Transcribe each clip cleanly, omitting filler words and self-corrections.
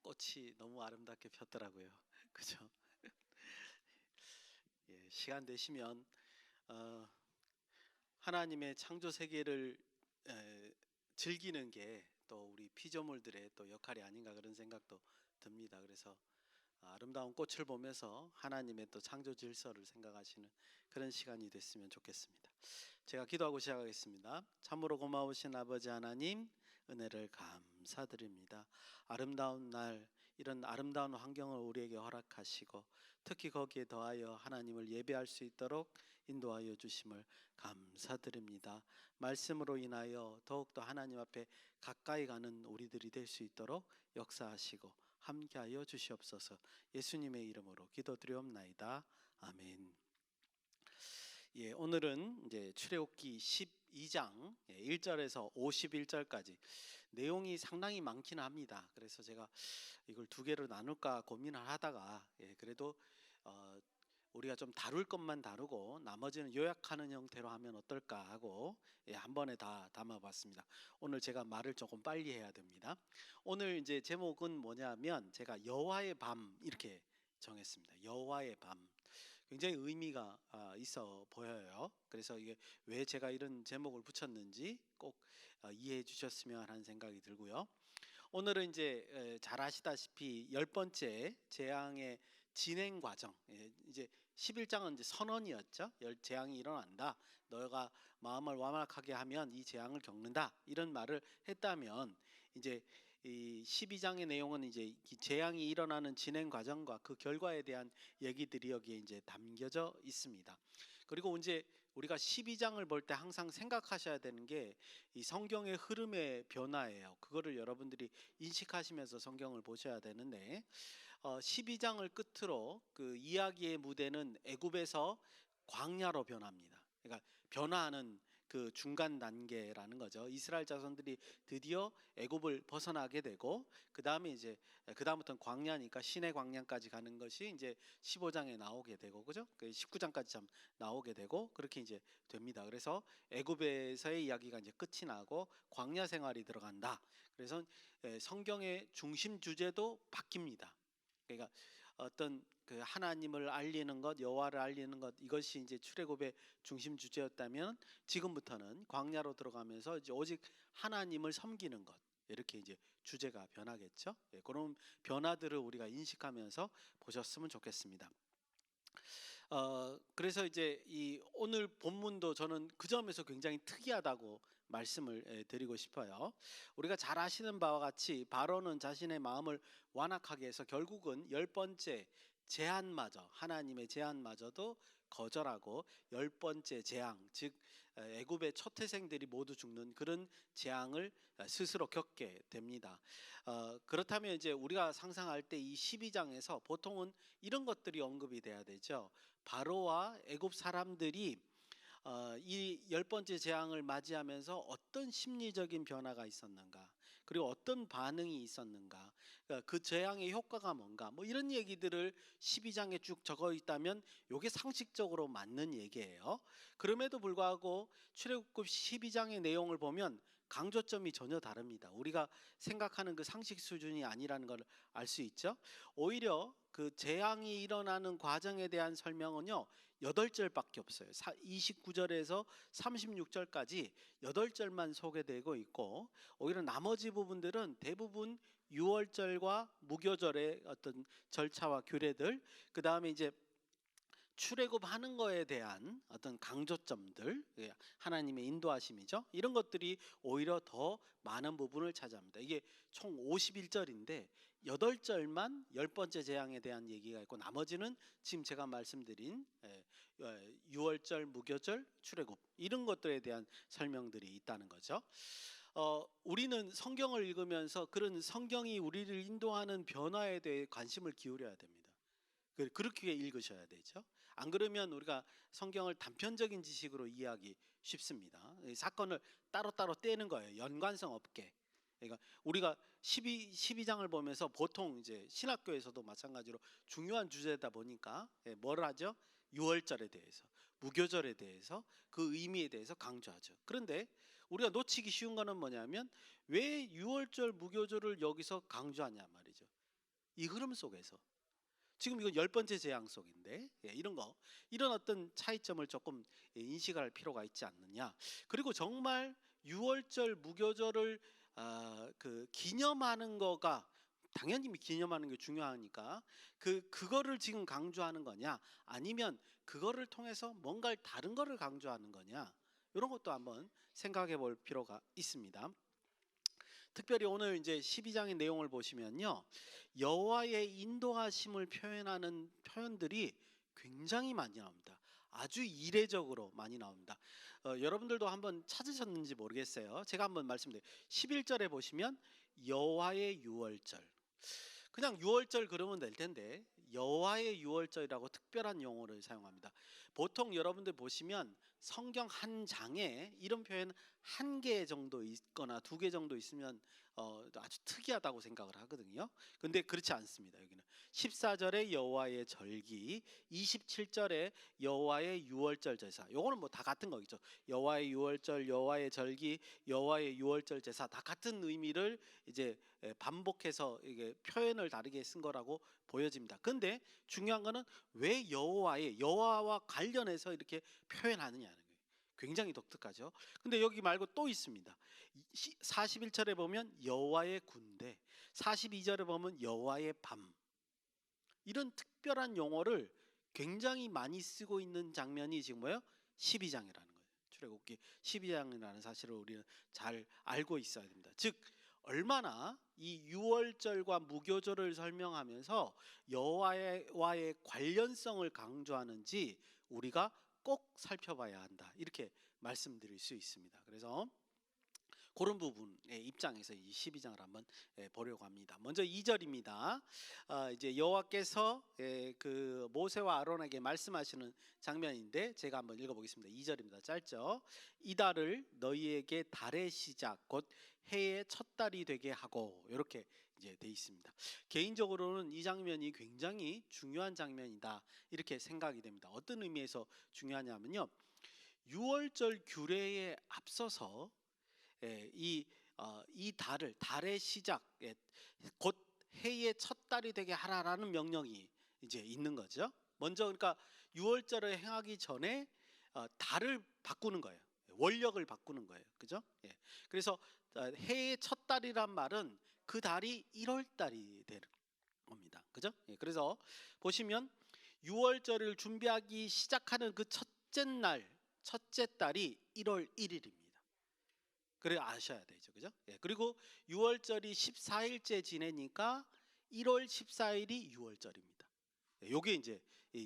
꽃이 너무 아름답게 폈더라고요. 그죠? 예, 시간 되시면 어, 하나님의 창조 세계를 즐기는 게 또 우리 피조물들의 또 역할이 아닌가 그런 생각도 듭니다. 그래서 아름다운 꽃을 보면서 하나님의 또 창조 질서를 생각하시는 그런 시간이 됐으면 좋겠습니다. 제가 기도하고 시작하겠습니다. 참으로 고마우신 아버지 하나님, 은혜를 감사드립니다. 아름다운 날, 이런 아름다운 환경을 우리에게 허락하시고 특히 거기에 더하여 하나님을 예배할 수 있도록 인도하여 주심을 감사드립니다. 말씀으로 인하여 더욱더 하나님 앞에 가까이 가는 우리들이 될 수 있도록 역사하시고 함께하여 주시옵소서. 예수님의 이름으로 기도드리옵나이다. 아멘. 예, 오늘은 이제 출애굽기 12장 1절에서 51절까지 내용이 상당히 많긴 합니다. 그래서 제가 이걸 두 개로 나눌까 고민을 하다가 그래도 우리가 좀 다룰 것만 다루고 나머지는 요약하는 형태로 하면 어떨까 하고 한 번에 다 담아봤습니다. 오늘 제가 말을 조금 빨리 해야 됩니다. 오늘 이제 제목은 뭐냐면 제가 여호와의 밤 이렇게 정했습니다. 여호와의 밤. 굉장히 의미가 있어 보여요. 그래서 이게 왜 제가 이런 제목을 붙였는지 꼭 이해해 주셨으면 하는 생각이 들고요. 오늘은 이제 잘 아시다시피 10번째 재앙의 진행 과정, 이제 11장은 이제 선언이었죠. 재앙이 일어난다. 너가 마음을 완악하게 하면 이 재앙을 겪는다. 이런 말을 했다면 이제 이 12장의 내용은 이제 이 재앙이 일어나는 진행 과정과 그 결과에 대한 얘기들이 여기에 이제 담겨져 있습니다. 그리고 이제 우리가 12장을 볼 때 항상 생각하셔야 되는 게 이 성경의 흐름의 변화예요. 그거를 여러분들이 인식하시면서 성경을 보셔야 되는데 12장을 끝으로 그 이야기의 무대는 애굽에서 광야로 변합니다. 그러니까 변화하는 그 중간 단계라는 거죠. 이스라엘 자손들이 드디어 애굽을 벗어나게 되고 그 다음에 이제 그 다음부터는 광야니까 시내 광야까지 가는 것이 이제 15장에 나오게 되고 그죠? 19장까지 참 나오게 되고 그렇게 이제 됩니다. 그래서 애굽에서의 이야기가 이제 끝이 나고 광야 생활이 들어간다. 그래서 성경의 중심 주제도 바뀝니다. 그러니까 어떤 그 하나님을 알리는 것, 여호와를 알리는 것 이것이 이제 출애굽의 중심 주제였다면 지금부터는 광야로 들어가면서 이제 오직 하나님을 섬기는 것 이렇게 이제 주제가 변하겠죠. 그런 변화들을 우리가 인식하면서 보셨으면 좋겠습니다. 그래서 이제 이 오늘 본문도 저는 그 점에서 굉장히 특이하다고 말씀을 드리고 싶어요. 우리가 잘 아시는 바와 같이 바로는 자신의 마음을 완악하게 해서 결국은 10번째 제한마저 하나님의 제한마저도 거절하고 10번째 재앙 즉 애굽의 첫 태생들이 모두 죽는 그런 재앙을 스스로 겪게 됩니다. 그렇다면 이제 우리가 상상할 때 이 12장에서 보통은 이런 것들이 언급이 돼야 되죠. 바로와 애굽 사람들이 이 10번째 재앙을 맞이하면서 어떤 심리적인 변화가 있었는가 그리고 어떤 반응이 있었는가 그 재앙의 효과가 뭔가 뭐 이런 얘기들을 12장에 쭉 적어 있다면 이게 상식적으로 맞는 얘기예요. 그럼에도 불구하고 출애굽기 12장의 내용을 보면 강조점이 전혀 다릅니다. 우리가 생각하는 그 상식 수준이 아니라는 걸 알 수 있죠. 오히려 그 재앙이 일어나는 과정에 대한 설명은요 8절밖에 없어요. 29절에서 36절까지 8절만 소개되고 있고 오히려 나머지 부분들은 대부분 6월절과 무교절의 어떤 절차와 규례들 그 다음에 이제 출애굽하는 거에 대한 어떤 강조점들 하나님의 인도하심이죠. 이런 것들이 오히려 더 많은 부분을 차지합니다. 이게 총 51절인데 8절만 10번째 재앙에 대한 얘기가 있고 나머지는 지금 제가 말씀드린 6월절, 무교절, 출애굽 이런 것들에 대한 설명들이 있다는 거죠. 우리는 성경을 읽으면서 그런 성경이 우리를 인도하는 변화에 대해 관심을 기울여야 됩니다. 그렇게 읽으셔야 되죠. 안 그러면 우리가 성경을 단편적인 지식으로 이해하기 쉽습니다. 사건을 따로따로 떼는 거예요. 연관성 없게. 그러니까 우리가 12장을 보면서 보통 이제 신학교에서도 마찬가지로 중요한 주제다 보니까 뭘 하죠? 유월절에 대해서, 무교절에 대해서 그 의미에 대해서 강조하죠. 그런데 우리가 놓치기 쉬운 거는 뭐냐면 왜 유월절, 무교절을 여기서 강조하냐 말이죠. 이 흐름 속에서 지금 이건 10번째 재앙 속인데 이런 어떤 차이점을 조금 인식할 필요가 있지 않느냐. 그리고 정말 유월절 무교절을 기념하는 거가 당연히 기념하는 게 중요하니까 그거를 지금 강조하는 거냐, 아니면 그거를 통해서 뭔가 다른 거를 강조하는 거냐, 이런 것도 한번 생각해 볼 필요가 있습니다. 특별히 오늘 이제 12장의 내용을 보시면요, 여호와의 인도하심을 표현하는 표현들이 굉장히 많이 나옵니다. 아주 이례적으로 많이 나옵니다. 여러분들도 한번 찾으셨는지 모르겠어요. 제가 한번 말씀드릴게요. 11절에 보시면 여호와의 유월절, 그냥 유월절 그러면 될 텐데 여호와의 유월절이라고 특별한 용어를 사용합니다. 보통 여러분들 보시면 성경 한 장에 이런 표현 한 개 정도 있거나 두 개 정도 있으면 아주 특이하다고 생각을 하거든요. 근데 그렇지 않습니다. 여기는 14절에 여호와의 절기, 27절에 여호와의 유월절 제사. 요거는 뭐 다 같은 거겠죠. 여호와의 유월절, 여호와의 절기, 여호와의 유월절 제사 다 같은 의미를 이제 반복해서 이게 표현을 다르게 쓴 거라고 보여집니다. 근데 중요한 거는 왜 여호와와 관련해서 이렇게 표현하느냐는 거예요. 굉장히 독특하죠. 근데 여기 말고 또 있습니다. 41절에 보면 여호와의 군대, 42절에 보면 여호와의 밤. 이런 특별한 용어를 굉장히 많이 쓰고 있는 장면이 지금 뭐예요? 12장이라는 거예요. 출애굽기 12장이라는 사실을 우리는 잘 알고 있어야 됩니다. 즉 얼마나 이 유월절과 무교절을 설명하면서 여호와와의 관련성을 강조하는지 우리가 꼭 살펴봐야 한다, 이렇게 말씀드릴 수 있습니다. 그래서 그런 부분의 입장에서 이 12장을 한번 보려고 합니다. 먼저 2절입니다. 이제 여호와께서 그 모세와 아론에게 말씀하시는 장면인데 제가 한번 읽어보겠습니다. 2절입니다. 짧죠? 이 달을 너희에게 달의 시작 곧 해의 첫 달이 되게 하고, 이렇게 이제 돼 있습니다. 개인적으로는 이 장면이 굉장히 중요한 장면이다, 이렇게 생각이 됩니다. 어떤 의미에서 중요하냐면요, 유월절 규례에 앞서서 이 달의 시작, 곧 해의 첫 달이 되게 하라라는 명령이 이제 있는 거죠. 먼저 그러니까 유월절을 행하기 전에 달을 바꾸는 거예요. 원력을 바꾸는 거예요. 그죠? 그래서 해의 첫 달이란 말은 그 달이 1월 달이 되는 겁니다. 그죠? 그래서 보시면 유월절을 준비하기 시작하는 그 첫째 달이 1월 1일입니다. 그래 아셔야 되죠. 그죠? 그리고 6월절이 14일째 지내니까 1월 14일이 6월절입니다. 요게 이제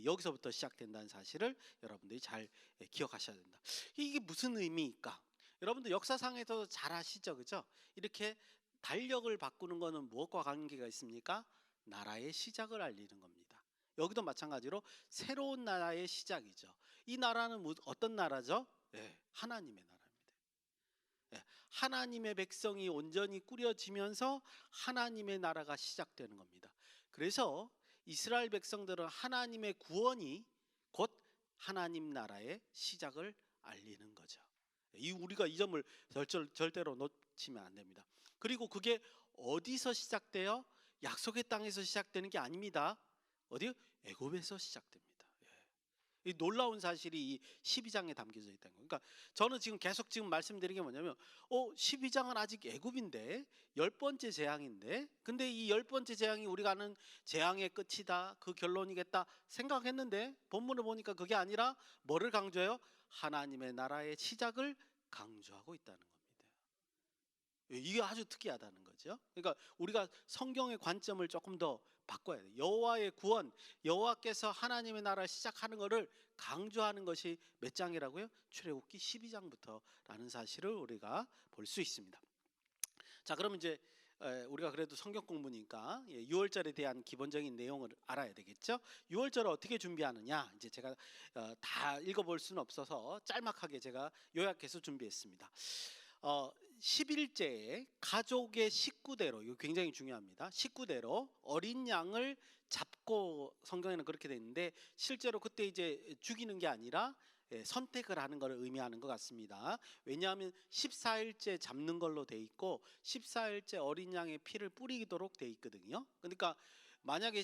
여기서부터 시작된다는 사실을 여러분들이 잘 기억하셔야 된다. 이게 무슨 의미일까? 여러분들 역사상에서 잘 아시죠? 그죠? 이렇게 달력을 바꾸는 거는 무엇과 관계가 있습니까? 나라의 시작을 알리는 겁니다. 여기도 마찬가지로 새로운 나라의 시작이죠. 이 나라는 어떤 나라죠? 하나님의 나라. 하나님의 백성이 온전히 꾸려지면서 하나님의 나라가 시작되는 겁니다. 그래서 이스라엘 백성들은 하나님의 구원이 곧 하나님 나라의 시작을 알리는 거죠. 우리가 이 점을 절대로 놓치면 안 됩니다. 그리고 그게 어디서 시작돼요? 약속의 땅에서 시작되는 게 아닙니다. 어디요? 애굽에서 시작됩니다. 이 놀라운 사실이 이 12장에 담겨져 있다는 거예요. 그러니까 저는 계속 말씀드리는 게 뭐냐면 12장은 아직 애굽인데 10번째 재앙인데, 근데 이 10번째 재앙이 우리가 아는 재앙의 끝이다, 그 결론이겠다 생각했는데 본문을 보니까 그게 아니라 뭐를 강조해요? 하나님의 나라의 시작을 강조하고 있다는 겁니다. 이게 아주 특이하다는 거죠. 그러니까 우리가 성경의 관점을 조금 더 바꿔야 돼요. 여호와의 구원, 여호와께서 하나님의 나라를 시작하는 것을 강조하는 것이 몇 장이라고요? 출애굽기 12장부터라는 사실을 우리가 볼 수 있습니다. 자, 그럼 이제 우리가 그래도 성경 공부니까 6월절에 대한 기본적인 내용을 알아야 되겠죠. 6월절을 어떻게 준비하느냐, 이제 제가 다 읽어볼 수는 없어서 짤막하게 제가 요약해서 준비했습니다. 11제에 가족의 식구대로, 이거 굉장히 중요합니다. 식구대로 어린 양을 잡고, 성경에는 그렇게 돼 있는데 실제로 그때 이제 죽이는 게 아니라 선택을 하는 것을 의미하는 것 같습니다. 왜냐하면 14일째 잡는 걸로 돼 있고 14일째 어린 양의 피를 뿌리도록 돼 있거든요. 그러니까 만약에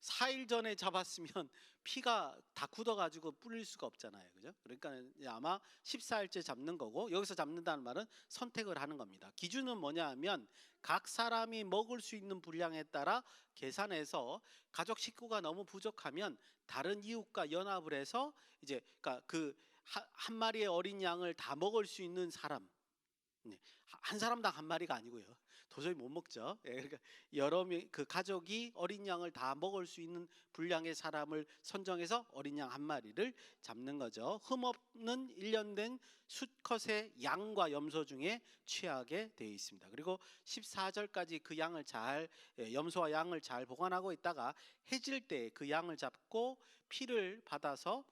4일 전에 잡았으면 피가 다 굳어가지고 뿌릴 수가 없잖아요, 그죠? 그러니까 아마 14일째 잡는 거고, 여기서 잡는다는 말은 선택을 하는 겁니다. 기준은 뭐냐하면 각 사람이 먹을 수 있는 분량에 따라 계산해서 가족 식구가 너무 부족하면 다른 이웃과 연합을 해서 이제 그러니까 그 한 마리의 어린 양을 다 먹을 수 있는 사람, 네, 한 사람당 한 마리가 아니고요. 도저히 못 먹죠. 예, 그러니까 여러 그 가족이 어린 양을 다 먹을 수 있는 분량의 사람을 선정해서 어린 양 한 마리를 잡는 거죠. 흠없는 1년 된 수컷의 양과 염소 중에 취하게 되어 있습니다. 그리고 14절까지 그 양을 잘 염소와 양을 잘 보관하고 있다가 해질 때 그 양을 잡고 피를 받아서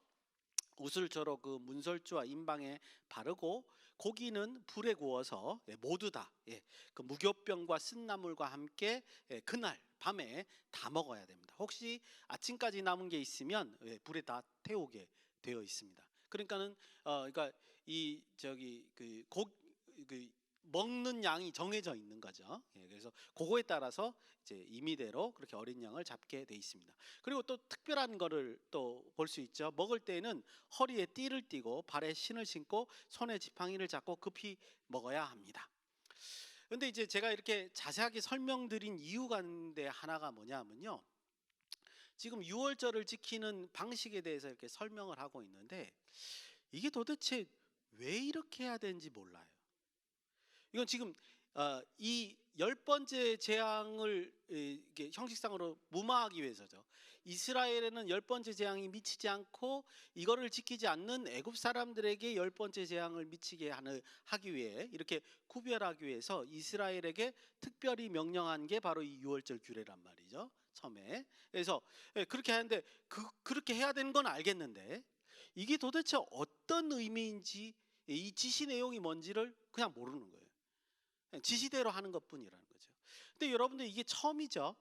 우슬초로 그 문설주와 임방에 바르고 고기는 불에 구워서 모두 다 그 무교병과 쓴나물과 함께 그날 밤에 다 먹어야 됩니다. 혹시 아침까지 남은 게 있으면 불에 다 태우게 되어 있습니다. 그러니까는 그러니까 이 저기 그 먹는 양이 정해져 있는 거죠. 그래서 그거에 따라서 이제 임의대로 그렇게 어린 양을 잡게 돼 있습니다. 그리고 또 특별한 거를 또 볼 수 있죠. 먹을 때는 허리에 띠를 띠고 발에 신을 신고 손에 지팡이를 잡고 급히 먹어야 합니다. 근데 이제 제가 이렇게 자세하게 설명드린 이유 가운데 하나가 뭐냐면요. 지금 유월절을 지키는 방식에 대해서 이렇게 설명을 하고 있는데 이게 도대체 왜 이렇게 해야 되는지 몰라요. 이건 지금 이 10번째 재앙을 이게 형식상으로 무마하기 위해서죠. 이스라엘에는 10번째 재앙이 미치지 않고 이거를 지키지 않는 애굽 사람들에게 10번째 재앙을 미치게 하기 위해 이렇게 구별하기 위해서 이스라엘에게 특별히 명령한 게 바로 이 유월절 규례란 말이죠. 처음에. 그래서 그렇게 하는데 그렇게 해야 되는 건 알겠는데 이게 도대체 어떤 의미인지 이 지시 내용이 뭔지를 그냥 모르는 거예요. 지시대로 하는 것뿐이라는 거죠. 근데 여러분들 이게 처음이죠.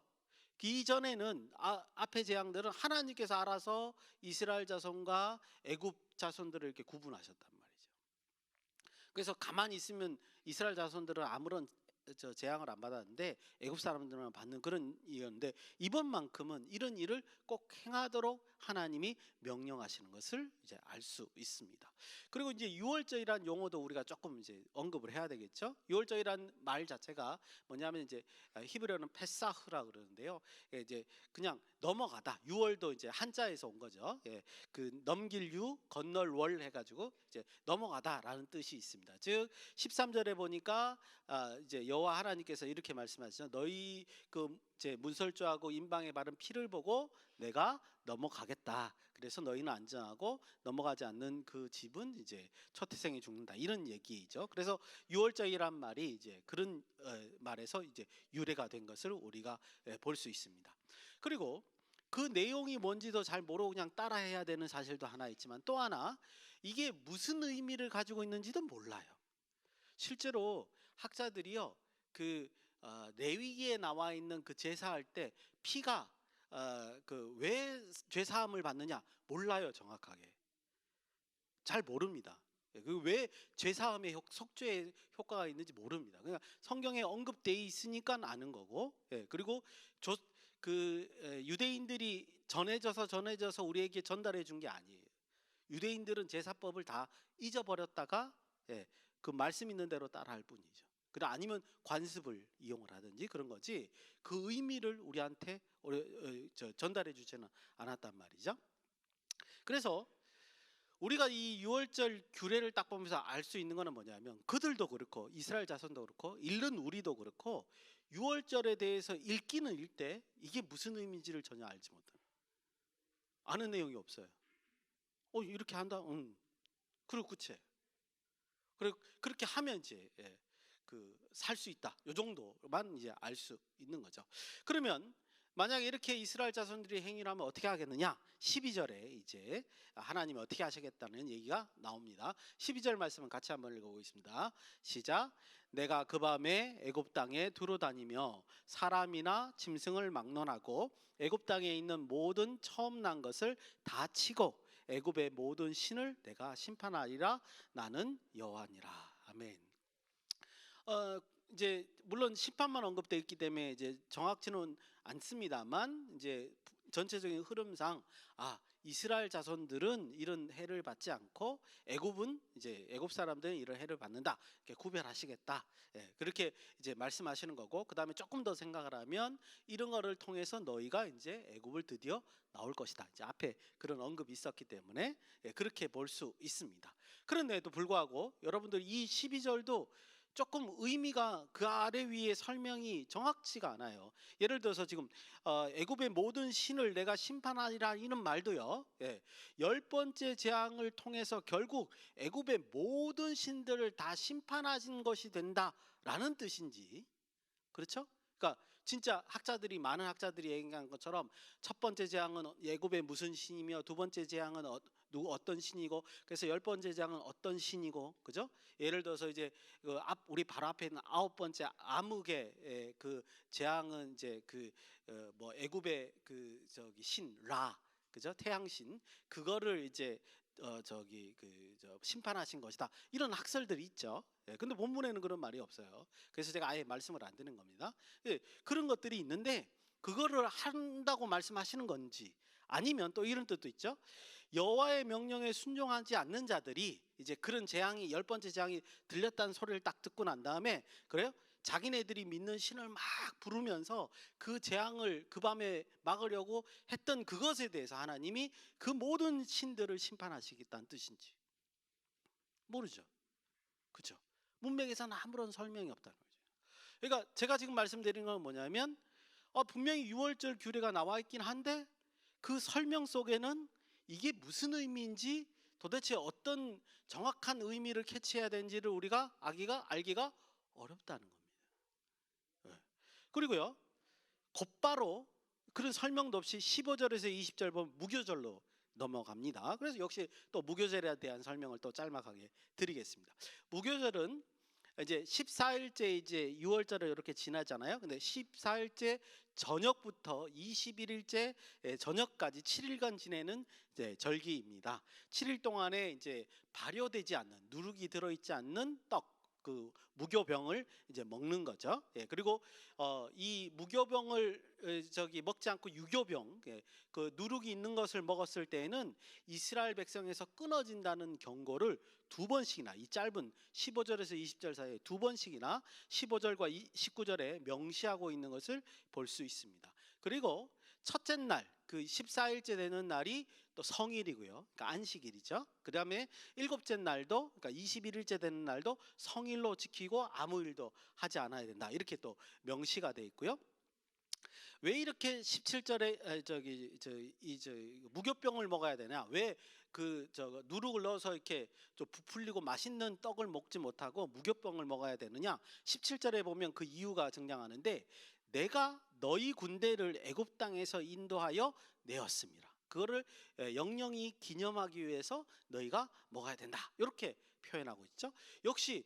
이전에는 앞에 재앙들은 하나님께서 알아서 이스라엘 자손과 애굽 자손들을 이렇게 구분하셨단 말이죠. 그래서 가만히 있으면 이스라엘 자손들은 아무런 재앙을 안 받았는데 애굽 사람들만 받는 그런 이유인데 이번만큼은 이런 일을 꼭 행하도록 하나님이 명령하시는 것을 이제 알 수 있습니다. 그리고 이제 유월절이란 용어도 우리가 조금 이제 언급을 해야 되겠죠. 유월절이란 말 자체가 뭐냐면 이제 히브리어는 페사흐라 그러는데요. 이제 그냥 넘어가다. 유월도 이제 한자에서 온 거죠. 그 넘길 유, 건널 월 해가지고 이제 넘어가다라는 뜻이 있습니다. 즉 13절에 보니까 이제 여호와 하나님께서 이렇게 말씀하시죠. 너희 그 이제 문설주하고 임방에 바른 피를 보고 내가 넘어가겠다. 그래서 너희는 안전하고 넘어가지 않는 그 집은 이제 첫 태생이 죽는다. 이런 얘기죠. 그래서 유월절이란 말이 이제 그런 말에서 이제 유래가 된 것을 우리가 볼 수 있습니다. 그리고 그 내용이 뭔지도 잘 모르고 그냥 따라해야 되는 사실도 하나 있지만 또 하나 이게 무슨 의미를 가지고 있는지도 몰라요. 실제로 학자들이요 그 레위기에 나와 있는 그 제사할 때 피가 그 왜 죄사함을 받느냐 몰라요. 정확하게 잘 모릅니다. 그 왜 죄사함의 속죄의 효과가 있는지 모릅니다. 그러니까 성경에 언급되어 있으니까 아는 거고, 그리고 그 유대인들이 전해져서 우리에게 전달해 준 게 아니에요. 유대인들은 제사법을 다 잊어버렸다가 그 말씀 있는 대로 따라할 뿐이죠. 그래 아니면 관습을 이용을 하든지 그런 거지 그 의미를 우리한테 전달해 주지는 않았단 말이죠. 그래서 우리가 이 유월절 규례를 딱 보면서 알 수 있는 거는 뭐냐면 그들도 그렇고 이스라엘 자손도 그렇고 읽는 우리도 그렇고 유월절에 대해서 읽기는 읽되 이게 무슨 의미인지를 전혀 알지 못해요. 아는 내용이 없어요. 이렇게 한다. 그리고 끝이에요. 그리고 그렇게 하면 이제 그 살 수 있다. 요 정도만 이제 알 수 있는 거죠. 그러면 만약에 이렇게 이스라엘 자손들이 행위를 하면 어떻게 하겠느냐? 12절에 이제 하나님이 어떻게 하시겠다는 얘기가 나옵니다. 12절 말씀은 같이 한번 읽어보겠습니다. 시작. 내가 그 밤에 애굽 땅에 두루 다니며 사람이나 짐승을 막론하고 애굽 땅에 있는 모든 처음 난 것을 다 치고 애굽의 모든 신을 내가 심판하리라. 나는 여호와니라. 아멘. 이제 물론 심판만 언급되어 있기 때문에 이제 정확치는 않습니다만 이제 전체적인 흐름상 이스라엘 자손들은 이런 해를 받지 않고 애굽은 이제 애굽 사람들은 이런 해를 받는다. 이렇게 구별하시겠다. 예, 그렇게 이제 말씀하시는 거고 그다음에 조금 더 생각을 하면 이런 거를 통해서 너희가 이제 애굽을 드디어 나올 것이다. 이제 앞에 그런 언급이 있었기 때문에 그렇게 볼 수 있습니다. 그런데도 불구하고 여러분들 이 12절도 조금 의미가 그 아래 위에 설명이 정확치가 않아요. 예를 들어서 지금 애굽의 모든 신을 내가 심판하리라 이런 말도요. 열 번째 재앙을 통해서 결국 애굽의 모든 신들을 다 심판하신 것이 된다라는 뜻인지, 그렇죠? 그러니까 진짜 많은 학자들이 얘기한 것처럼 첫 번째 재앙은 애굽의 무슨 신이며 두 번째 재앙은 어떤 신이고 그래서 열 번째 재앙은 어떤 신이고, 그죠? 예를 들어서 이제 우리 바로 앞에 있는 아홉 번째 암흑의 그 재앙은 이제 뭐 애굽의 신 라, 그죠? 태양신, 그거를 이제 심판하신 것이다. 이런 학설들이 있죠. 근데 본문에는 그런 말이 없어요. 그래서 제가 아예 말씀을 안 드리는 겁니다. 그런 것들이 있는데 그거를 한다고 말씀하시는 건지, 아니면 또 이런 뜻도 있죠. 여호와의 명령에 순종하지 않는 자들이 이제 그런 재앙이 열 번째 재앙이 들렸다는 소리를 딱 듣고 난 다음에 그래요? 자기네들이 믿는 신을 막 부르면서 그 재앙을 그 밤에 막으려고 했던 그것에 대해서 하나님이 그 모든 신들을 심판하시겠다는 뜻인지 모르죠. 그렇죠? 문맥에서는 아무런 설명이 없다는 거죠. 그러니까 제가 지금 말씀드리는 건 뭐냐면 분명히 6월절 규례가 나와 있긴 한데 그 설명 속에는 이게 무슨 의미인지 도대체 어떤 정확한 의미를 캐치해야 되는지를 우리가 알기가 어렵다는 겁니다. 그리고요, 곧바로 그런 설명도 없이 15절에서 20절 보면 무교절로 넘어갑니다. 그래서 역시 또 무교절에 대한 설명을 또 짤막하게 드리겠습니다. 무교절은 이제 14일째 이제 6월절을 이렇게 지나잖아요. 근데 14일째 저녁부터 21일째 저녁까지 7일간 지내는 이제 절기입니다. 7일 동안에 이제 발효되지 않는, 누룩이 들어있지 않는 떡, 그 무교병을 이제 먹는 거죠. 그리고 이 무교병을 먹지 않고 유교병, 그 누룩이 있는 것을 먹었을 때에는 이스라엘 백성에서 끊어진다는 경고를 두 번씩이나, 이 짧은 15절에서 20절 사이에 두 번씩이나 15절과 19절에 명시하고 있는 것을 볼 수 있습니다. 그리고 첫째 날, 그 14일째 되는 날이 또 성일이고요. 그러니까 안식일이죠. 그 다음에 일곱째 날도, 그러니까 21일째 되는 날도 성일로 지키고 아무 일도 하지 않아야 된다. 이렇게 또 명시가 돼 있고요. 왜 이렇게 17절에 무교병을 먹어야 되냐? 왜 누룩을 넣어서 이렇게 좀 부풀리고 맛있는 떡을 먹지 못하고 무교병을 먹어야 되느냐? 17절에 보면 그 이유가 등장하는데, 내가 너희 군대를 애굽 땅에서 인도하여 내었습니다. 그거를 영영히 기념하기 위해서 너희가 먹어야 된다. 이렇게 표현하고 있죠. 역시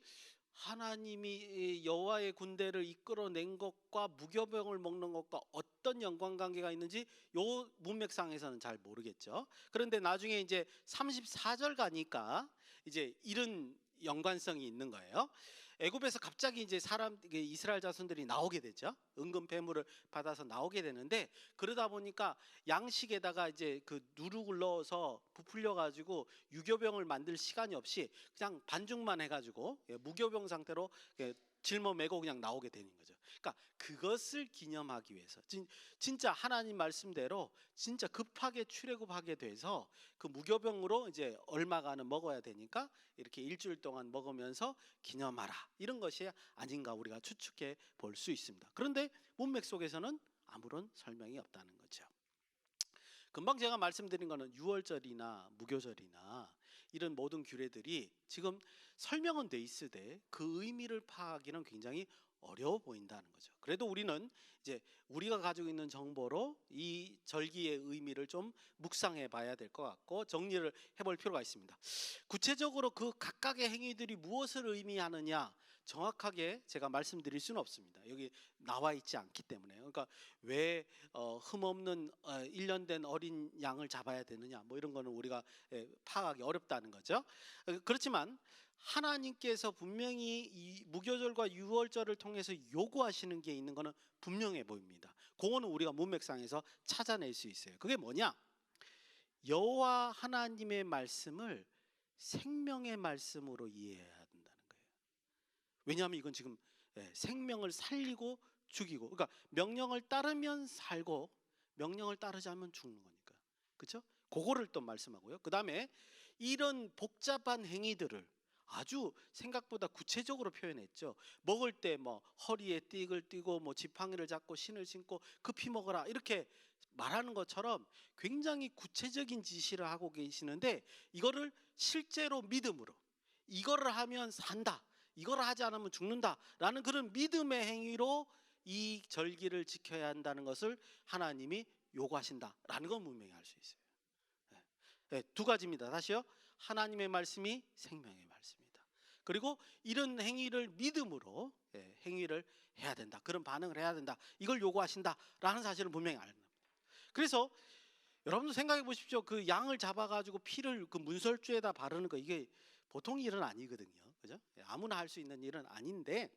하나님이 여호와의 군대를 이끌어낸 것과 무교병을 먹는 것과 어떤 연관관계가 있는지 요 문맥상에서는 잘 모르겠죠. 그런데 나중에 이제 34절 가니까 이제 이런 연관성이 있는 거예요. 애굽에서 갑자기 이제 이스라엘 자손들이 나오게 되죠. 은금 배물을 받아서 나오게 되는데, 그러다 보니까 양식에다가 이제 그 누룩을 넣어서 부풀려 가지고 유교병을 만들 시간이 없이 그냥 반죽만 해가지고 무교병 상태로 짊어매고 그냥 나오게 되는 거죠. 그러니까 그것을 기념하기 위해서 진짜 하나님 말씀대로 진짜 급하게 출애굽하게 돼서 그 무교병으로 이제 얼마간은 먹어야 되니까 이렇게 일주일 동안 먹으면서 기념하라, 이런 것이 아닌가 우리가 추측해 볼 수 있습니다. 그런데 문맥 속에서는 아무런 설명이 없다는 거죠. 금방 제가 말씀드린 거는 6월절이나 무교절이나 이런 모든 규례들이 지금 설명은 돼 있으되 그 의미를 파악하기는 굉장히 어려워 보인다는 거죠. 그래도 우리는 이제 우리가 가지고 있는 정보로 이 절기의 의미를 좀 묵상해 봐야 될 것 같고 정리를 해볼 필요가 있습니다. 구체적으로 그 각각의 행위들이 무엇을 의미하느냐 정확하게 제가 말씀드릴 수는 없습니다. 여기 나와 있지 않기 때문에. 그러니까 왜 흠없는 1년 된 어린 양을 잡아야 되느냐, 뭐 이런 거는 우리가 파악하기 어렵다는 거죠. 그렇지만 하나님께서 분명히 이 무교절과 유월절을 통해서 요구하시는 게 있는 거는 분명해 보입니다. 그거는 우리가 문맥상에서 찾아낼 수 있어요. 그게 뭐냐? 여호와 하나님의 말씀을 생명의 말씀으로 이해해야 한다는 거예요. 왜냐하면 이건 지금 생명을 살리고 죽이고, 그러니까 명령을 따르면 살고 명령을 따르지 않으면 죽는 거니까. 그렇죠? 그거를 또 말씀하고요. 그다음에 이런 복잡한 행위들을 아주 생각보다 구체적으로 표현했죠. 먹을 때 뭐 허리에 띠을 띠고 뭐 지팡이를 잡고 신을 신고 급히 먹어라 이렇게 말하는 것처럼 굉장히 구체적인 지시를 하고 계시는데, 이거를 실제로 믿음으로 이거를 하면 산다, 이거를 하지 않으면 죽는다라는 그런 믿음의 행위로 이 절기를 지켜야 한다는 것을 하나님이 요구하신다라는 건 분명히 알 수 있어요. 두 가지입니다. 다시요. 하나님의 말씀이 생명의 말씀이다. 그리고 이런 행위를 믿음으로 행위를 해야 된다. 그런 반응을 해야 된다. 이걸 요구하신다라는 사실을 분명히 알는 겁니다. 그래서 여러분도 생각해 보십시오. 그 양을 잡아가지고 피를 그 문설주에다 바르는 거, 이게 보통 일은 아니거든요. 그죠? 아무나 할 수 있는 일은 아닌데,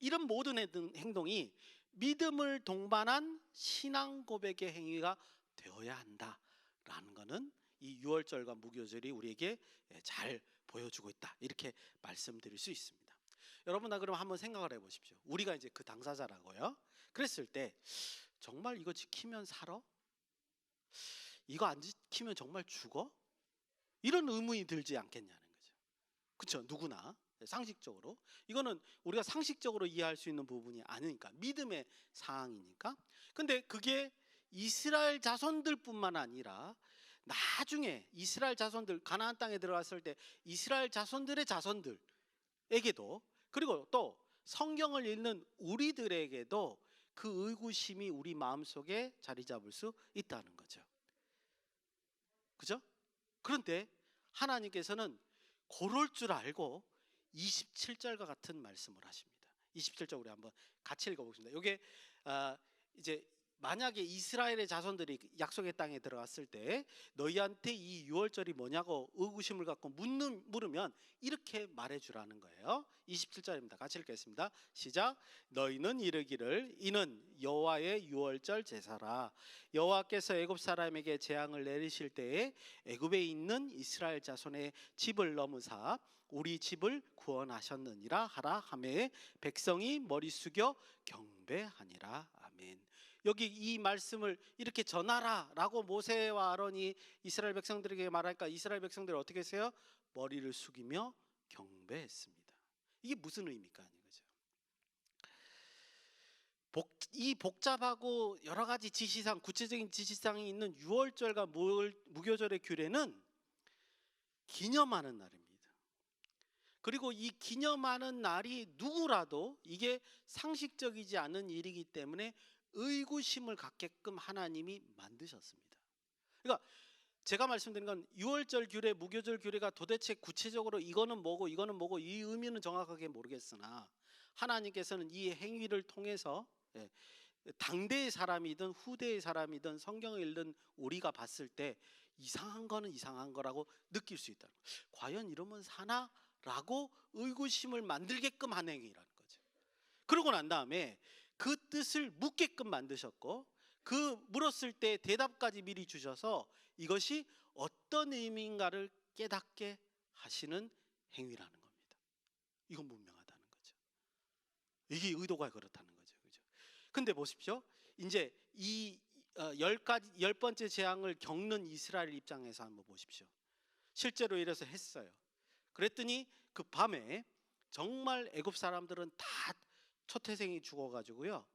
이런 모든 행동이 믿음을 동반한 신앙 고백의 행위가 되어야 한다라는 것은 이 유월절과 무교절이 우리에게 잘 보여주고 있다, 이렇게 말씀드릴 수 있습니다. 여러분, 그럼 한번 생각을 해보십시오. 우리가 이제 그 당사자라고요. 그랬을 때 정말 이거 지키면 살아? 이거 안 지키면 정말 죽어? 이런 의문이 들지 않겠냐는 거죠. 그렇죠? 누구나 상식적으로 이거는 우리가 상식적으로 이해할 수 있는 부분이 아니니까, 믿음의 사항이니까. 근데 그게 이스라엘 자손들뿐만 아니라 나중에 이스라엘 자손들, 가나안 땅에 들어갔을 때 이스라엘 자손들의 자손들에게도, 그리고 또 성경을 읽는 우리들에게도 그 의구심이 우리 마음속에 자리 잡을 수 있다는 거죠. 그죠? 그런데 하나님께서는 그럴 줄 알고 27절과 같은 말씀을 하십니다. 27절 우리 한번 같이 읽어보겠습니다. 이게 이제 만약에 이스라엘의 자손들이 약속의 땅에 들어갔을 때 너희한테 이 유월절이 뭐냐고 의구심을 갖고 물으면 이렇게 말해주라는 거예요. 27절입니다. 같이 읽겠습니다. 시작. 너희는 이르기를 이는 여호와의 유월절 제사라. 여호와께서 애굽 사람에게 재앙을 내리실 때에 애굽에 있는 이스라엘 자손의 집을 넘으사 우리 집을 구원하셨느니라 하라 하매 백성이 머리 숙여 경배하니라. 아멘. 여기 이 말씀을 이렇게 전하라라고 모세와 아론이 이스라엘 백성들에게 말하니까 이스라엘 백성들이 어떻게 했어요? 머리를 숙이며 경배했습니다. 이게 무슨 의미입니까? 이 복잡하고 여러 가지 지시상, 구체적인 지시상이 있는 유월절과 무교절의 규례는 기념하는 날입니다. 그리고 이 기념하는 날이 누구라도 이게 상식적이지 않은 일이기 때문에 의구심을 갖게끔 하나님이 만드셨습니다. 그러니까 제가 말씀드린 건 유월절 규례, 무교절 규례가 도대체 구체적으로 이거는 뭐고 이거는 뭐고 이 의미는 정확하게 모르겠으나 하나님께서는 이 행위를 통해서 당대의 사람이든 후대의 사람이든 성경을 읽는 우리가 봤을 때 이상한 거는 이상한 거라고 느낄 수 있다. 과연 이러면 사나? 라고 의구심을 만들게끔 한 행위라는 거죠. 그러고 난 다음에 그 뜻을 묻게끔 만드셨고, 그 물었을 때 대답까지 미리 주셔서 이것이 어떤 의미인가를 깨닫게 하시는 행위라는 겁니다. 이건 분명하다는 거죠. 이게 의도가 그렇다는 거죠. 그죠? 근데 보십시오. 이제 이 10번째 재앙을 겪는 이스라엘 입장에서 한번 보십시오. 실제로 이래서 했어요. 그랬더니 그 밤에 정말 애굽 사람들은 다 초태생이 죽어가지고요,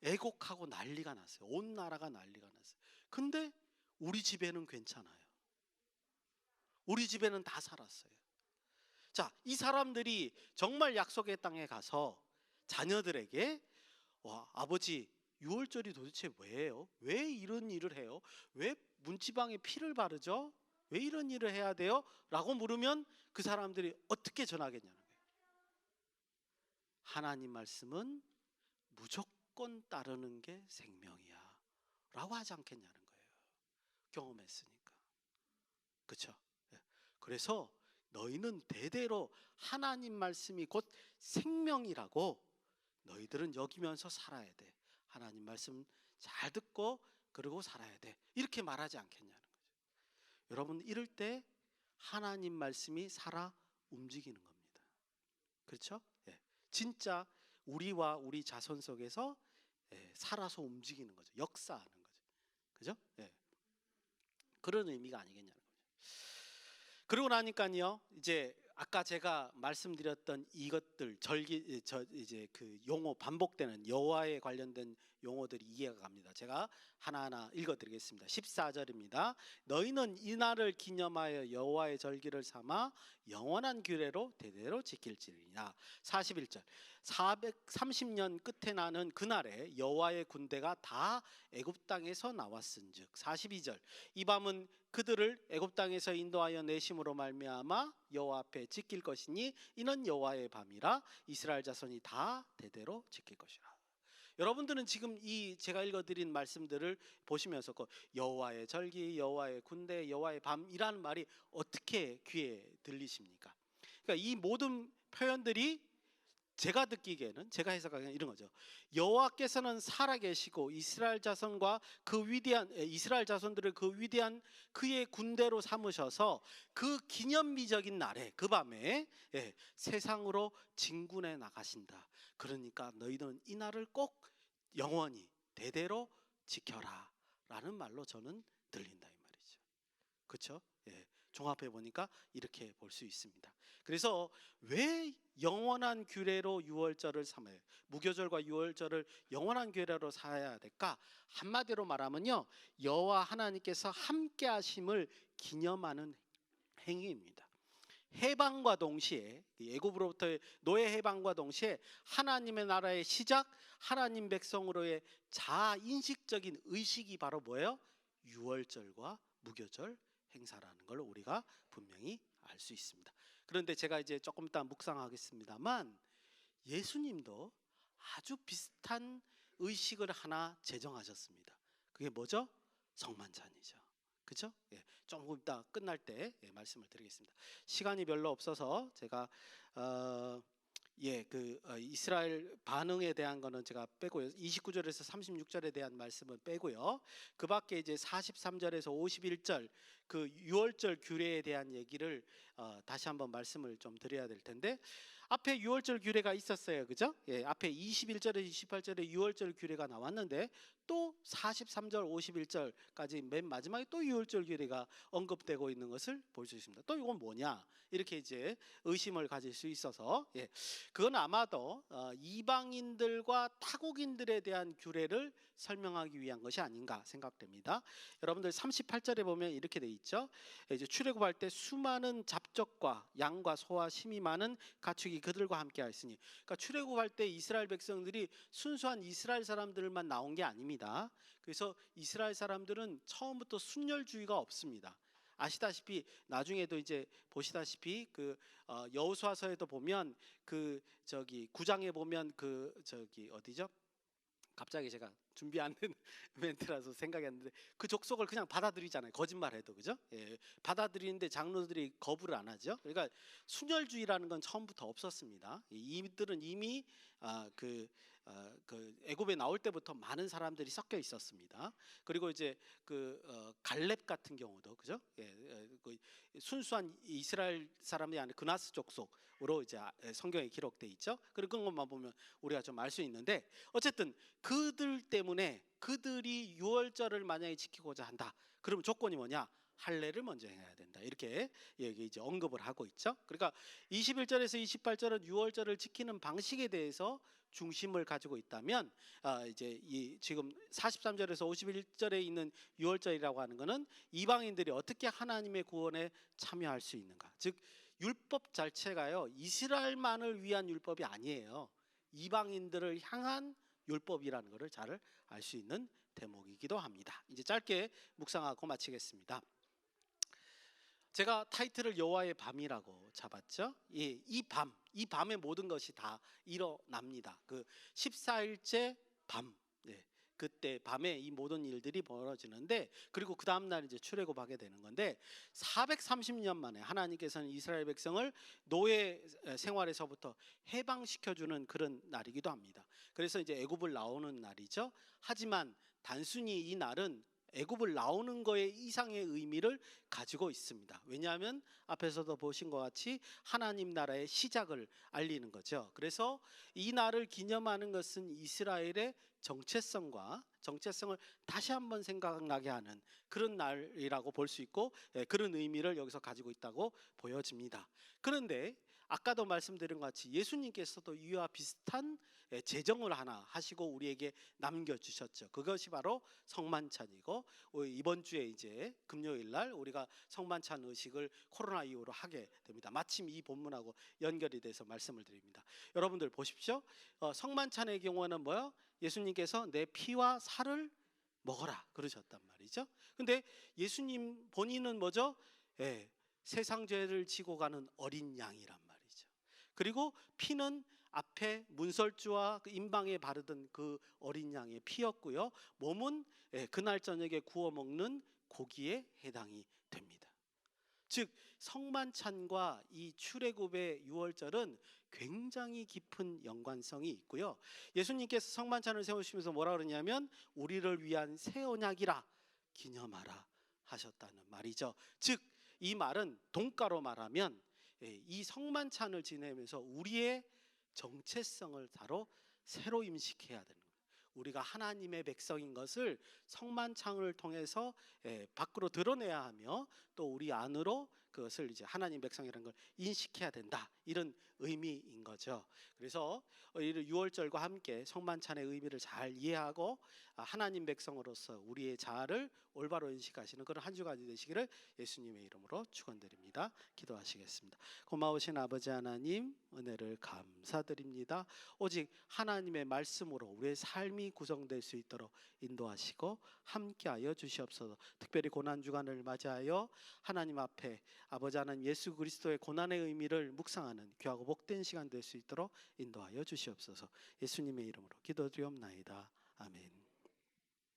애곡하고 난리가 났어요. 온 나라가 난리가 났어요. 근데 우리 집에는 괜찮아요. 우리 집에는 다 살았어요. 자, 이 사람들이 정말 약속의 땅에 가서 자녀들에게 아버지 유월절이 도대체 왜예요? 왜 이런 일을 해요? 왜 문지방에 피를 바르죠? 왜 이런 일을 해야 돼요? 라고 물으면 그 사람들이 어떻게 전하겠냐는 거예요. 하나님 말씀은 무조건 따르는 게 생명이야 라고 하지 않겠냐는 거예요. 경험했으니까. 그렇죠? 그래서 너희는 대대로 하나님 말씀이 곧 생명이라고 너희들은 여기면서 살아야 돼. 하나님 말씀 잘 듣고 그러고 살아야 돼. 이렇게 말하지 않겠냐는 거죠. 여러분, 이럴 때 하나님 말씀이 살아 움직이는 겁니다. 그렇죠? 예. 진짜 우리와 우리 자손 속에서 살아서 움직이는 거죠. 역사하는 거죠. 그죠? 예. 그런 의미가 아니겠냐는 거죠. 그러고 나니까요, 이제 아까 제가 말씀드렸던 이것들 이제 그 용어 반복되는 여호와에 관련된 용어들이 이해가 갑니다. 제가 하나하나 읽어드리겠습니다. 14절입니다. 너희는 이 날을 기념하여 여호와의 절기를 삼아 영원한 규례로 대대로 지킬지니라. 41절. 430년 끝에 나는 그날에 여호와의 군대가 다 애굽 땅에서 나왔은즉. 42절. 이 밤은 그들을 애굽 땅에서 인도하여 내심으로 말미암아 여호와 앞에 지킬 것이니 이는 여호와의 밤이라 이스라엘 자손이 다 대대로 지킬 것이라. 여러분들은 지금 이 제가 읽어드린 말씀들을 보시면서 여호와의 절기, 여호와의 군대, 여호와의 밤이라는 말이 어떻게 귀에 들리십니까? 그러니까 이 모든 표현들이 제가 듣기에는, 제가 해석하기에는 이런 거죠. 여호와께서는 살아계시고 이스라엘 자손과 그 위대한 이스라엘 자손들을 그 위대한 그의 군대로 삼으셔서 그 기념비적인 날에, 그 밤에 세상으로 진군해 나가신다. 그러니까 너희는 이 날을 꼭 영원히 대대로 지켜라 라는 말로 저는 들린다 이 말이죠. 그렇죠? 종합해 보니까 이렇게 볼 수 있습니다. 그래서 왜 영원한 규례로 유월절을 삼아요? 무교절과 유월절을 영원한 규례로 삼아야 될까? 한마디로 말하면요, 여호와 하나님께서 함께 하심을 기념하는 행위입니다. 해방과 동시에, 애굽으로부터의 노예 해방과 동시에 하나님의 나라의 시작, 하나님 백성으로의 자인식적인 의식이 바로 뭐예요? 유월절과 무교절 행사라는 걸 우리가 분명히 알 수 있습니다. 그런데 제가 이제 조금 이따 묵상하겠습니다만, 예수님도 아주 비슷한 의식을 하나 제정하셨습니다. 그게 뭐죠? 성만찬이죠. 그렇죠? 조금 이따 끝날 때 말씀을 드리겠습니다. 시간이 별로 없어서 제가 이스라엘 반응에 대한 거는 제가 빼고요. 29절에서 36절에 대한 말씀은 빼고요. 그 밖에 이제 43절에서 51절 그 유월절 규례에 대한 얘기를 다시 한번 말씀을 좀 드려야 될 텐데, 앞에 유월절 규례가 있었어요. 그죠? 앞에 21절에 28절에 유월절 규례가 나왔는데 또 43절 51절까지 맨 마지막에 또 유월절 규례가 언급되고 있는 것을 볼 수 있습니다. 또 이건 뭐냐? 이렇게 이제 의심을 가질 수 있어서, 그건 아마도 이방인들과 타국인들에 대한 규례를 설명하기 위한 것이 아닌가 생각됩니다. 여러분들 38절에 보면 이렇게 돼 있죠. 이제 출애굽할 때 수많은 잡적과 양과 소와 심이 많은 가축이 그들과 함께 하였으니, 그러니까 출애굽할 때 이스라엘 백성들이 순수한 이스라엘 사람들만 나온 게 아닙니다. 그래서 이스라엘 사람들은 처음부터 순혈주의가 없습니다. 아시다시피 나중에도 이제 보시다시피 그 여호수아서에도 보면 그 저기 9장에 보면 그 저기 어디죠? 갑자기 제가 준비 안 된 멘트라서 생각이 안 나는데, 그 족속을 그냥 받아들이잖아요. 거짓말해도. 그죠? 받아들이는데 장로들이 거부를 안 하죠. 그러니까 순혈주의라는 건 처음부터 없었습니다. 이들은 이미 그 애굽에 나올 때부터 많은 사람들이 섞여 있었습니다. 그리고 이제 그 갈렙 같은 경우도, 그죠? 그 순수한 이스라엘 사람이 아닌 그나스 족속으로 이제 성경에 기록돼 있죠. 그런 것만 보면 우리가 좀 알 수 있는데, 어쨌든 그들 때문에 그들이 유월절을 만약에 지키고자 한다, 그러면 조건이 뭐냐? 할례를 먼저 해야 된다. 이렇게 여기 이제 언급을 하고 있죠. 그러니까 21절에서 28절은 유월절을 지키는 방식에 대해서 중심을 가지고 있다면, 이제 이 지금 43절에서 51절에 있는 유월절이라고 하는 것은 이방인들이 어떻게 하나님의 구원에 참여할 수 있는가. 즉 율법 자체가요, 이스라엘만을 위한 율법이 아니에요. 이방인들을 향한 율법이라는 것을 잘 알 수 있는 대목이기도 합니다. 이제 짧게 묵상하고 마치겠습니다. 제가 타이틀을 여호와의 밤이라고 잡았죠. 이 밤에 모든 것이 다 일어납니다. 그 14일째 밤, 그때 밤에 이 모든 일들이 벌어지는데, 그리고 그 다음 날 이제 출애굽하게 되는 건데, 430년 만에 하나님께서는 이스라엘 백성을 노예 생활에서부터 해방시켜 주는 그런 날이기도 합니다. 그래서 이제 애굽을 나오는 날이죠. 하지만 단순히 이 날은 애굽을 나오는 거에 이상의 의미를 가지고 있습니다. 왜냐하면 앞에서도 보신 것 같이 하나님 나라의 시작을 알리는 거죠. 그래서 이 날을 기념하는 것은 이스라엘의 정체성을 다시 한번 생각나게 하는 그런 날이라고 볼 수 있고, 그런 의미를 여기서 가지고 있다고 보여집니다. 그런데 아까도 말씀드린 것 같이 예수님께서도 이와 비슷한 제정을 하나 하시고 우리에게 남겨주셨죠. 그것이 바로 성만찬이고, 이번 주에 이제 금요일 날 우리가 성만찬 의식을 코로나 이후로 하게 됩니다. 마침 이 본문하고 연결이 돼서 말씀을 드립니다. 여러분들 보십시오. 성만찬의 경우는 뭐요? 예수님께서 내 피와 살을 먹어라 그러셨단 말이죠. 근데 예수님 본인은 뭐죠? 세상 죄를 지고 가는 어린 양이란 말이죠. 그리고 피는 앞에 문설주와 그 임방에 바르던 그 어린 양의 피였고요. 몸은 그날 저녁에 구워 먹는 고기에 해당이 됩니다. 즉 성만찬과 이 출애굽의 유월절은 굉장히 깊은 연관성이 있고요. 예수님께서 성만찬을 세우시면서 뭐라 그러냐면 우리를 위한 새 언약이라 기념하라 하셨다는 말이죠. 즉 이 말은 동가로 말하면 이 성만찬을 지내면서 우리의 정체성을 새로 인식해야 되는 거예요. 우리가 하나님의 백성인 것을 성만찬을 통해서 밖으로 드러내야 하며, 또 우리 안으로 그것을 이제 하나님 백성이라는 걸 인식해야 된다, 이런 의미인 거죠. 그래서 이 유월절과 함께 성만찬의 의미를 잘 이해하고 하나님 백성으로서 우리의 자아를 올바로 인식하시는 그런 한 주가 되시기를 예수님의 이름으로 축원드립니다. 기도하시겠습니다. 고마우신 아버지 하나님, 은혜를 감사드립니다. 오직 하나님의 말씀으로 우리의 삶이 구성될 수 있도록 인도하시고 함께하여 주시옵소서. 특별히 고난 주간을 맞이하여 하나님 앞에 아버지 하나님 예수 그리스도의 고난의 의미를 묵상하는 귀하고 복된 시간 될 수 있도록 인도하여 주시옵소서. 예수님의 이름으로 기도드리옵나이다. 아멘.